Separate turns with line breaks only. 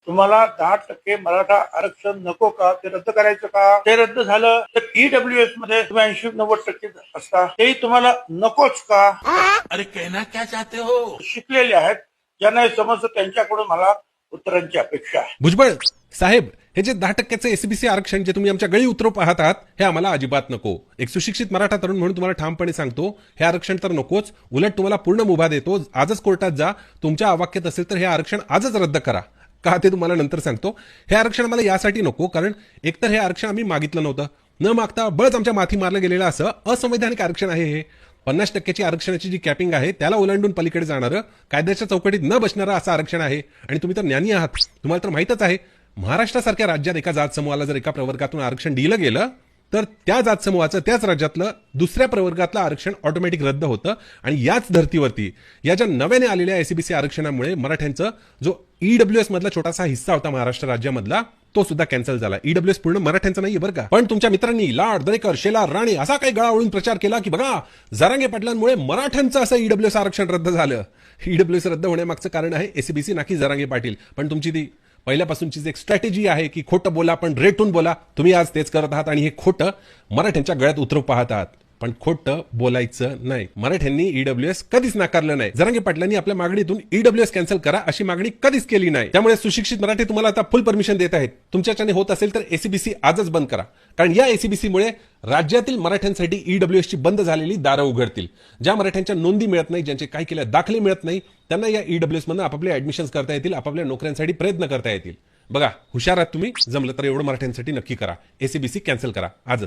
तुम्हाला 10% मराठा आरक्षण नको का, ते रद्द करायचं का? ते रद्द झालं तर ईडब्ल्यूएस मध्ये तुम्ही 80-90% असता, तेही तुम्हाला नकोच का?
अरे कहना क्या चाहते हो?
शिकलेले आहेत, ज्यांना हे समजतं त्यांच्याकडून मला उत्तरांची अपेक्षा आहे.
भुजबळ साहेब, हे जे 10% एसबीसी आरक्षण जे तुम्ही आमच्या गळी उतरू पाहत आहात, हे आम्हाला अजिबात नको. एक सुशिक्षित मराठा तरुण म्हणून तुम्हाला ठामपणे सांगतो, हे आरक्षण तर नकोच. उलट तुम्हाला पूर्ण मुभा देतो. आजच कोर्टात जा, तुमच्या अवाक्यात असेल तर हे आरक्षण आजच रद्द करा. का ते तुम्हाला नंतर सांगतो. हे आरक्षण मला यासाठी नको, कारण एकतर हे आरक्षण आम्ही मागितलं नव्हतं, न मागता बळच आमच्या माथी मारलं गेलेलं असं असंवैधानिक आरक्षण आहे हे. 50% आरक्षणाची जी कॅपिंग आहे त्याला ओलांडून पलीकडे जाणारं, कायद्याच्या चौकटीत न बसणारं असं आरक्षण आहे. आणि तुम्ही तर ज्ञानी आहात, तुम्हाला तर माहितच आहे, महाराष्ट्रासारख्या राज्यात एका जात समूहाला जर एका प्रवर्गातून आरक्षण दिलं गेलं तर त्या जात समूहाचं त्याच राज्यातलं दुसऱ्या प्रवर्गातलं आरक्षण ऑटोमॅटिक रद्द होतं. आणि याच धर्तीवरती या ज्या नव्याने आलेल्या एसबीसी आरक्षणामुळे मराठ्यांचा जो ईडब्ल्यूएस मधला छोटासा हिस्सा होता महाराष्ट्र राज्यामधला, तो सुद्धा कॅन्सल झाला. ईडब्ल्यूएस पूर्ण मराठ्यांचा नाहीये बरं का. पण तुमच्या मित्रांनी लाड, दरेकर, शेलार, राणे असा काही गळा ओळून प्रचार केला की बघा जरांगे पाटलांमुळे मराठ्यांचं असं ईडब्ल्यूएस आरक्षण रद्द झालं. ईडब्ल्यूएस रद्द होण्यामागचं कारण आहे एसबीसी, ना की जरांगे पाटील. पण तुमची ती पहिल्यापासूनची एक स्ट्रॅटेजी आहे की खोटं बोला पण रेटून बोला, तुम्ही आज तेच करत आहात आणि हे खोटं मराठ्यांच्या गळ्यात उतरवू पाहत आहात. पण खोटं बोलायचं नाही. मराठ्यांनी ईडब्ल्यूएस कधीच नाकारलं नाही. जरांगे पाटलांनी आपल्या मागणीतून ईडब्ल्यूएस कॅन्सल करा अशी मागणी कधीच केली नाही. त्यामुळे सुशिक्षित मराठी तुम्हाला आता फुल परमिशन देत आहेत. तुमच्याच्याने होत असेल तर एसीबीसी आजच बंद करा, कारण या एसीबीसी मुळे राज्यातील मराठ्यांसाठी ईडब्ल्यूएसची बंद झालेली दारं उघडतील. ज्या मराठ्यांच्या नोंदी मिळत नाही, ज्यांचे काय केल्या दाखले मिळत नाही, त्यांना या ईडब्ल्यूएस मधून आपापले ऍडमिशन्स करता येतील, आपापल्या नोकऱ्यांसाठी प्रयत्न करता येतील. बघा हुशार आहात तुम्ही, जमलं तर एवढं मराठ्यांसाठी नक्की करा, एसीबीसी कॅन्सल करा आजच.